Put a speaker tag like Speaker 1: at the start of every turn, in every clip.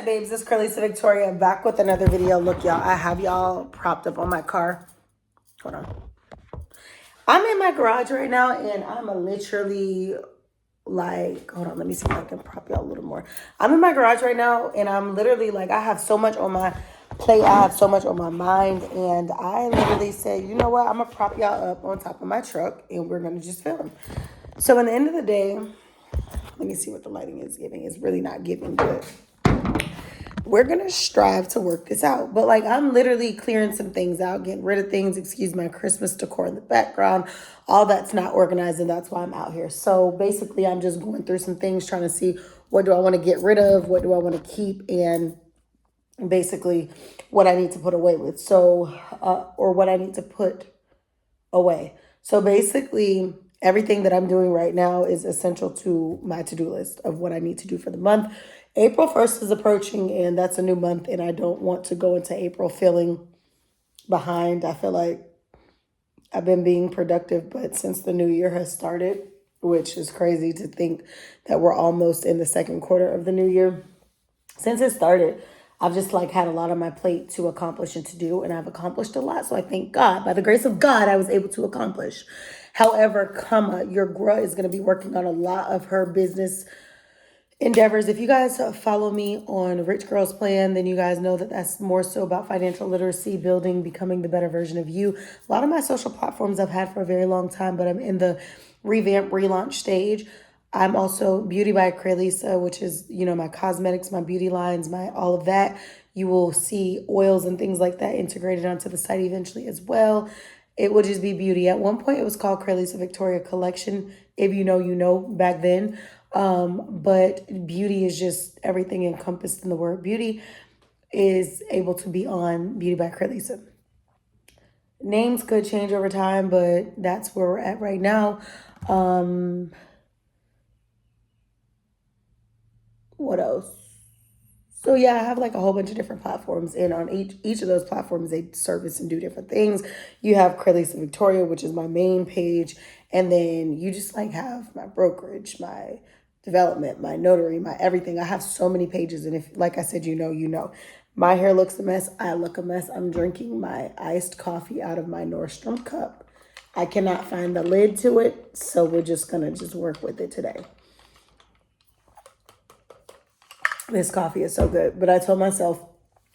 Speaker 1: babes? It's Carlisa Victoria back with another video. Look, y'all, I have y'all propped up on my car. Hold on. I'm in my garage right now, and I'm literally like, hold on, let me see if I can prop y'all a little more. I'm in my garage right now, and I'm literally like, I have so much on my plate. I have so much on my mind, and I literally said, you know what? I'm going to prop y'all up on top of my truck, and we're going to just film. So, in the end of the day, let me see what the lighting is giving. It's really not giving good. We're going to strive to work this out. But like, I'm literally clearing some things out, getting rid of things, excuse my Christmas decor in the background. All that's not organized, and that's why I'm out here. So basically, I'm just going through some things, trying to see what do I want to get rid of, what do I want to keep, and basically what I need to put away with. So, or what I need to put away. So basically, everything that I'm doing right now is essential to my to-do list of what I need to do for the month. April 1st is approaching, and that's a new month, and I don't want to go into April feeling behind. I feel like I've been being productive, but since the new year has started, which is crazy to think that we're almost in the second quarter of the new year, since it started, I've just like had a lot on my plate to accomplish and to do, and I've accomplished a lot. So I thank God, by the grace of God, I was able to accomplish. However, your girl is going to be working on a lot of her business endeavors. If you guys follow me on Rich Girls Plan, then you guys know that that's more so about financial literacy, building, becoming the better version of you. A lot of my social platforms I've had for a very long time, but I'm in the revamp, relaunch stage. I'm also Beauty by Carlisa, which is, my cosmetics, my beauty lines, my all of that. You will see oils and things like that integrated onto the site eventually as well. It will just be beauty. At one point, it was called Carlisa Victoria Collection. If you know, you know, back then. But beauty is just everything encompassed in the word beauty is able to be on Beauty by Carlisa. Names could change over time, but that's where we're at right now. What else? So yeah, I have like a whole bunch of different platforms, and on each of those platforms, they service and do different things. You have Carlisa Victoria, which is my main page, and then you just like have my brokerage, my development, my notary, my everything. I have so many pages, and if, like I said, you know. My hair looks a mess. I look a mess. I'm drinking my iced coffee out of my Nordstrom cup. I cannot find the lid to it, so we're just gonna work with it today. This coffee is so good. But I told myself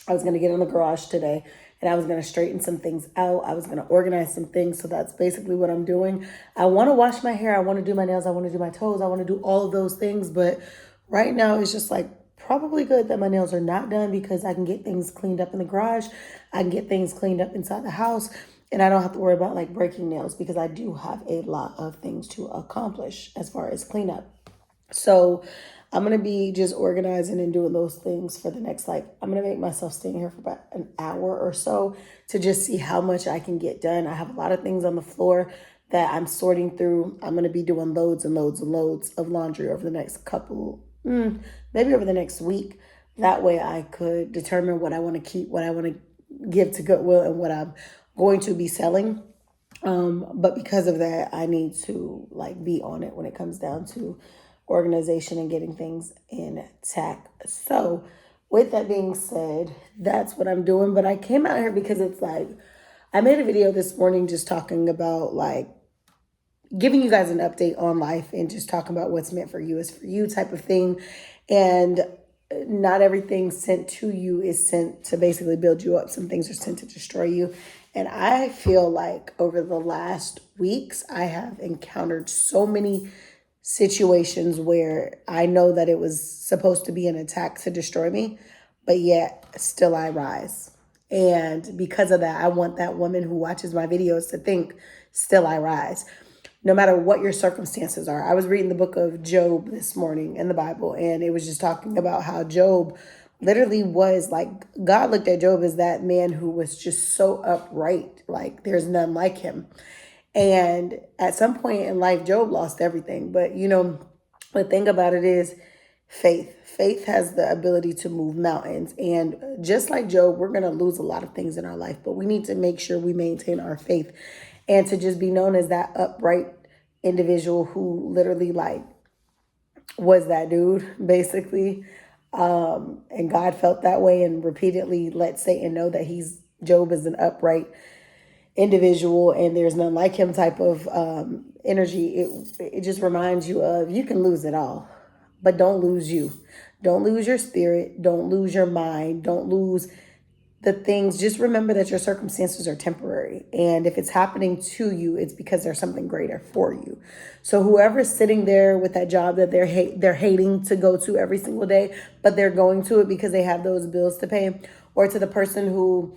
Speaker 1: I was going to get in the garage today, and I was going to straighten some things out. I was going to organize some things. So that's basically what I'm doing. I want to wash my hair. I want to do my nails. I want to do my toes. I want to do all of those things. But right now it's just like probably good that my nails are not done, because I can get things cleaned up in the garage. I can get things cleaned up inside the house. And I don't have to worry about like breaking nails, because I do have a lot of things to accomplish as far as cleanup. So I'm going to be just organizing and doing those things for the next, I'm going to make myself staying here for about an hour or so to just see how much I can get done. I have a lot of things on the floor that I'm sorting through. I'm going to be doing loads and loads and loads of laundry over the next maybe over the next week. That way I could determine what I want to keep, what I want to give to Goodwill, and what I'm going to be selling. But because of that, I need to be on it when it comes down to organization and getting things intact. So with that being said, that's what I'm doing. But I came out here because it's I made a video this morning just talking about giving you guys an update on life, and just talking about what's meant for you is for you type of thing. And not everything sent to you is sent to basically build you up. Some things are sent to destroy you. And I feel like over the last weeks, I have encountered so many situations where I know that it was supposed to be an attack to destroy me, but yet still I rise. And because of that, I want that woman who watches my videos to think, still I rise. No matter what your circumstances are. I was reading the book of Job this morning in the Bible, and it was just talking about how Job literally was God looked at Job as that man who was just so upright. There's none like him. And at some point in life, Job lost everything. But, the thing about it is faith. Faith has the ability to move mountains. And just like Job, we're going to lose a lot of things in our life, but we need to make sure we maintain our faith, and to just be known as that upright individual who literally was that dude, basically. And God felt that way and repeatedly let Satan know that Job is an upright individual and there's none like him type of energy. It just reminds you of, you can lose it all, but don't lose you. Don't lose your spirit. Don't lose your mind. Don't lose the things. Just remember that your circumstances are temporary. And if it's happening to you, it's because there's something greater for you. So whoever's sitting there with that job that they're hating to go to every single day, but they're going to it because they have those bills to pay, or to the person who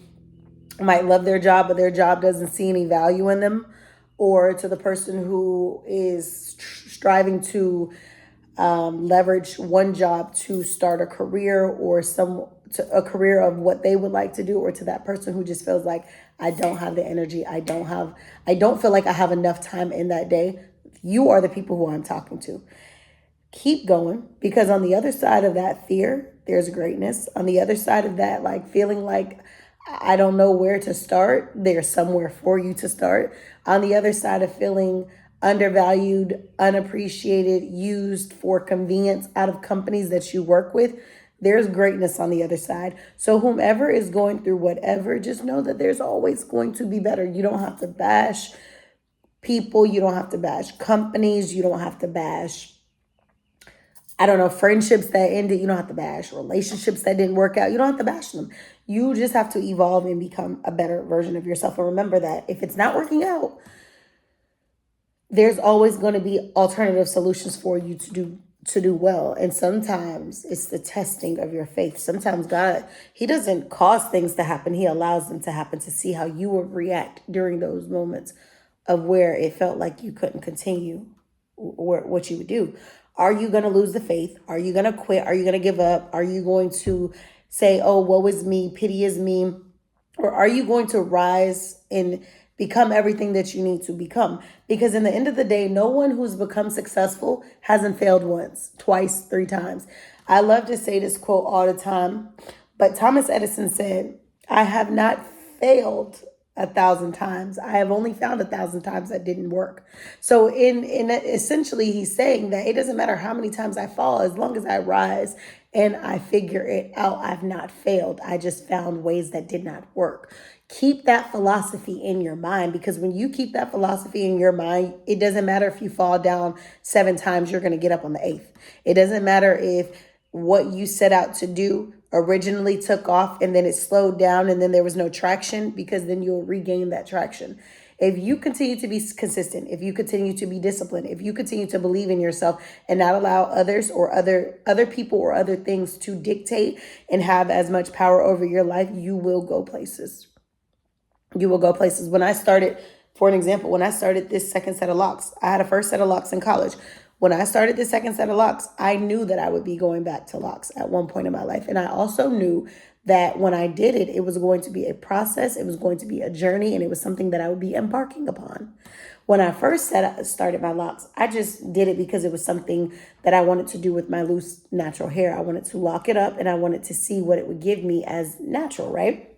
Speaker 1: might love their job, but their job doesn't see any value in them, or to the person who is striving to leverage one job to start a career or a career of what they would like to do, or to that person who just feels like, I don't have the energy. I don't feel like I have enough time in that day. You are the people who I'm talking to. Keep going, because on the other side of that fear, there's greatness. On the other side of that, like feeling like I don't know where to start, there's somewhere for you to start. On the other side of feeling undervalued, unappreciated, used for convenience out of companies that you work with, there's greatness on the other side. So whomever is going through whatever, just know that there's always going to be better. You don't have to bash people. You don't have to bash companies. You don't have to bash, I don't know, friendships that ended. You don't have to bash relationships that didn't work out. You don't have to bash them. You just have to evolve and become a better version of yourself. And remember that if it's not working out, there's always going to be alternative solutions for you to do well. And sometimes it's the testing of your faith. Sometimes God, he doesn't cause things to happen. He allows them to happen to see how you will react during those moments of where it felt like you couldn't continue what you would do. Are you going to lose the faith? Are you going to quit? Are you going to give up? Are you going to say, oh, woe is me, pity is me? Or are you going to rise and become everything that you need to become? Because in the end of the day, no one who's become successful hasn't failed once, twice, three times. I love to say this quote all the time, but Thomas Edison said, I have not failed 1,000 times. I have only found 1,000 times that didn't work. So in essentially, he's saying that it doesn't matter how many times I fall, as long as I rise and I figure it out, I've not failed. I just found ways that did not work. Keep that philosophy in your mind, because when you keep that philosophy in your mind, it doesn't matter if you fall down 7 times, you're going to get up on the 8th. It doesn't matter if what you set out to do originally took off and then it slowed down and then there was no traction, because then you'll regain that traction. If you continue to be consistent, if you continue to be disciplined, if you continue to believe in yourself and not allow others or other people or other things to dictate and have as much power over your life, you will go places. You will go places. When I started, for an example, when I started this second set of locks, I had a first set of locks in college. When I started this second set of locks, I knew that I would be going back to locks at one point in my life. And I also knew that when I did it, it was going to be a process. It was going to be a journey, and it was something that I would be embarking upon. When I first started my locks, I just did it because it was something that I wanted to do with my loose natural hair. I wanted to lock it up and I wanted to see what it would give me as natural, right?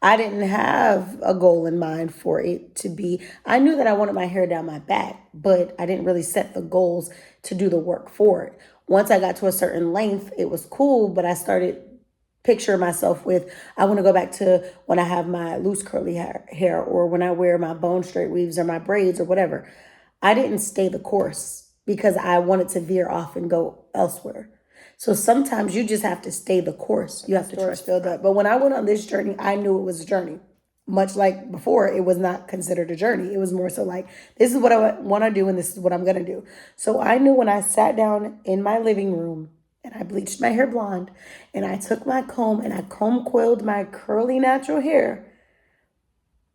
Speaker 1: I didn't have a goal in mind for it to be. I knew that I wanted my hair down my back, but I didn't really set the goals to do the work for it. Once I got to a certain length, it was cool, but I started picturing myself with, I want to go back to when I have my loose curly hair, or when I wear my bone straight weaves or my braids or whatever. I didn't stay the course because I wanted to veer off and go elsewhere. So sometimes you just have to stay the course. You have to trust filled up. But when I went on this journey, I knew it was a journey. Much like before, it was not considered a journey. It was more so like, this is what I want to do and this is what I'm going to do. So I knew when I sat down in my living room and I bleached my hair blonde and I took my comb and I comb coiled my curly natural hair,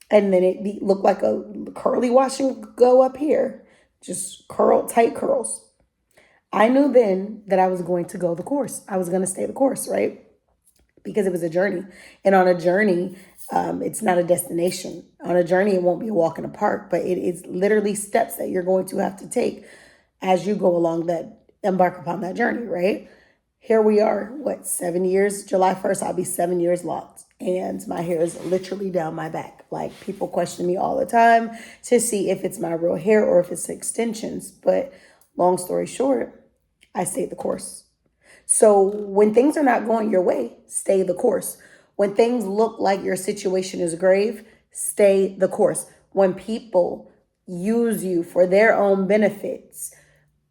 Speaker 1: and then it looked like a curly wash and go up here, just tight curls. I knew then that I was going to go the course. I was going to stay the course, right? Because it was a journey. And on a journey, it's not a destination. On a journey, it won't be a walk in the park, but it is literally steps that you're going to have to take as you go along embark upon that journey, right? Here we are, 7 years? July 1st, I'll be 7 years locked. And my hair is literally down my back. Like, people question me all the time to see if it's my real hair or if it's extensions. But long story short, I stayed the course. So when things are not going your way, stay the course. When things look like your situation is grave, stay the course. When people use you for their own benefits,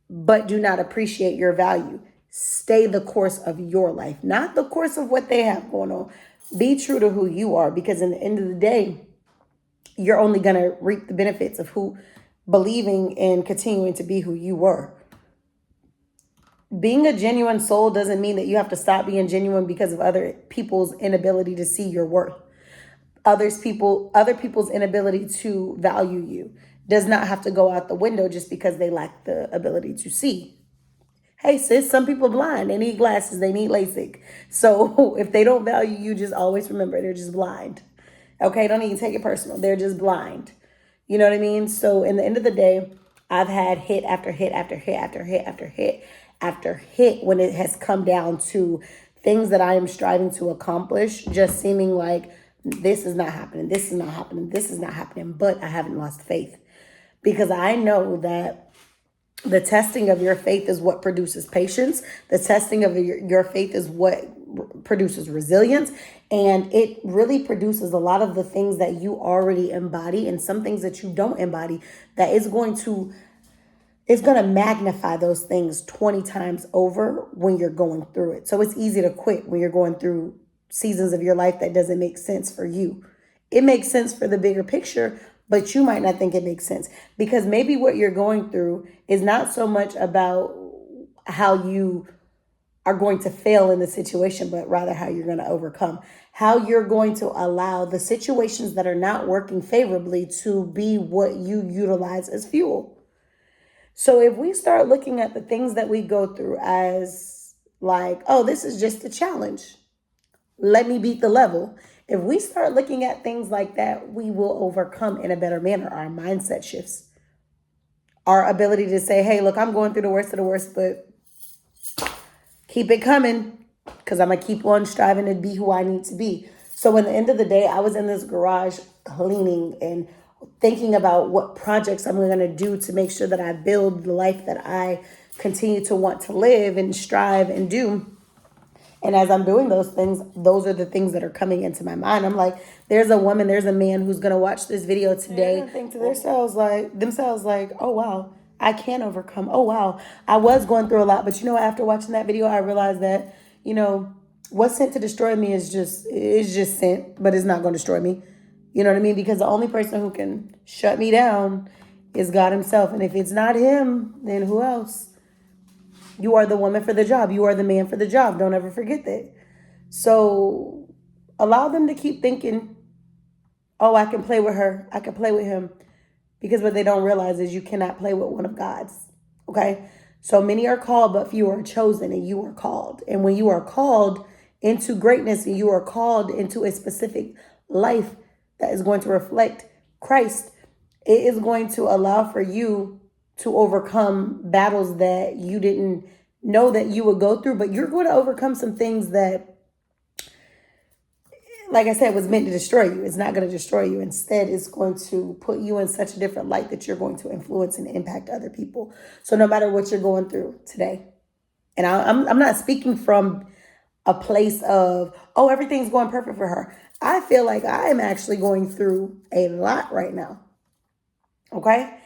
Speaker 1: but do not appreciate your value, stay the course of your life, not the course of what they have going on. Be true to who you are, because in the end of the day, you're only going to reap the benefits of who believing and continuing to be who you were. Being a genuine soul doesn't mean that you have to stop being genuine because of other people's inability to see your worth. Other people's inability to value you does not have to go out the window just because they lack the ability to see. Hey sis, some people are blind. They need glasses. They need LASIK. So if they don't value you, just always remember they're just blind. Okay, don't even take it personal. They're just blind. You know what I mean? So in the end of the day, I've had hit after hit after hit after hit after hit after hit when it has come down to things that I am striving to accomplish, just seeming like this is not happening, this is not happening, this is not happening, but I haven't lost faith, because I know that the testing of your faith is what produces patience. The testing of your faith is what produces resilience. And it really produces a lot of the things that you already embody and some things that you don't embody that is going to magnify those things 20 times over when you're going through it. So it's easy to quit when you're going through seasons of your life that doesn't make sense for you. It makes sense for the bigger picture, but you might not think it makes sense, because maybe what you're going through is not so much about how you are going to fail in the situation, but rather how you're going to overcome, how you're going to allow the situations that are not working favorably to be what you utilize as fuel. So if we start looking at the things that we go through as like, oh, this is just a challenge, let me beat the level. If we start looking at things like that, we will overcome in a better manner. Our mindset shifts. Our ability to say, hey, look, I'm going through the worst of the worst, but keep it coming, because I'm going to keep on striving to be who I need to be. So in the end of the day, I was in this garage cleaning and thinking about what projects I'm going to do to make sure that I build the life that I continue to want to live and strive and do. And as I'm doing those things, those are the things that are coming into my mind. I'm like, there's a woman, there's a man who's going to watch this video today and think to themselves like, oh, wow, I can overcome. Oh, wow, I was going through a lot. But, after watching that video, I realized that, what's sent to destroy me is just sent, but it's not going to destroy me. You know what I mean? Because the only person who can shut me down is God himself. And if it's not him, then who else? You are the woman for the job. You are the man for the job. Don't ever forget that. So allow them to keep thinking, oh, I can play with her. I can play with him. Because what they don't realize is you cannot play with one of God's. Okay? So many are called, but few are chosen, and you are called. And when you are called into greatness and you are called into a specific life that is going to reflect Christ, it is going to allow for you to overcome battles that you didn't know that you would go through, but you're going to overcome some things that, like I said, was meant to destroy you. It's not going to destroy you. Instead, it's going to put you in such a different light that you're going to influence and impact other people. So no matter what you're going through today, and I'm not speaking from a place of, oh, everything's going perfect for her. I feel like I am actually going through a lot right now. Okay?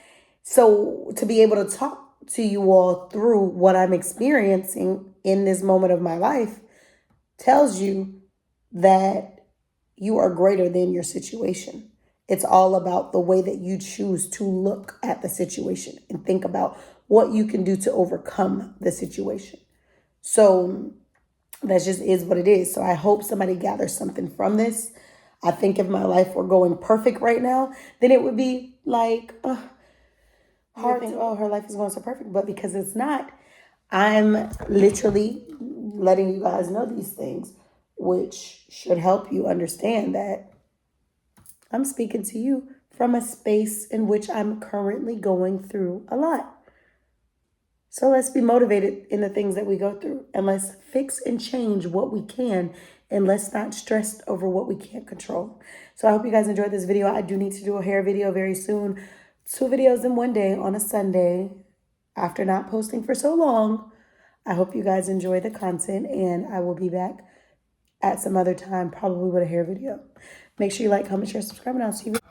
Speaker 1: So to be able to talk to you all through what I'm experiencing in this moment of my life tells you that you are greater than your situation. It's all about the way that you choose to look at the situation and think about what you can do to overcome the situation. So that just is what it is. So I hope somebody gathers something from this. I think if my life were going perfect right now, then it would be like hard to think, oh, her life is going so perfect. But because it's not, I'm literally letting you guys know these things, which should help you understand that I'm speaking to you from a space in which I'm currently going through a lot. So let's be motivated in the things that we go through, and let's fix and change what we can, and let's not stress over what we can't control. So I hope you guys enjoyed this video. I do need to do a hair video very soon. 2 videos in one day on a Sunday after not posting for so long. I hope you guys enjoy the content, and I will be back at some other time, probably with a hair video. Make sure you like, comment, share, subscribe, and I'll see you.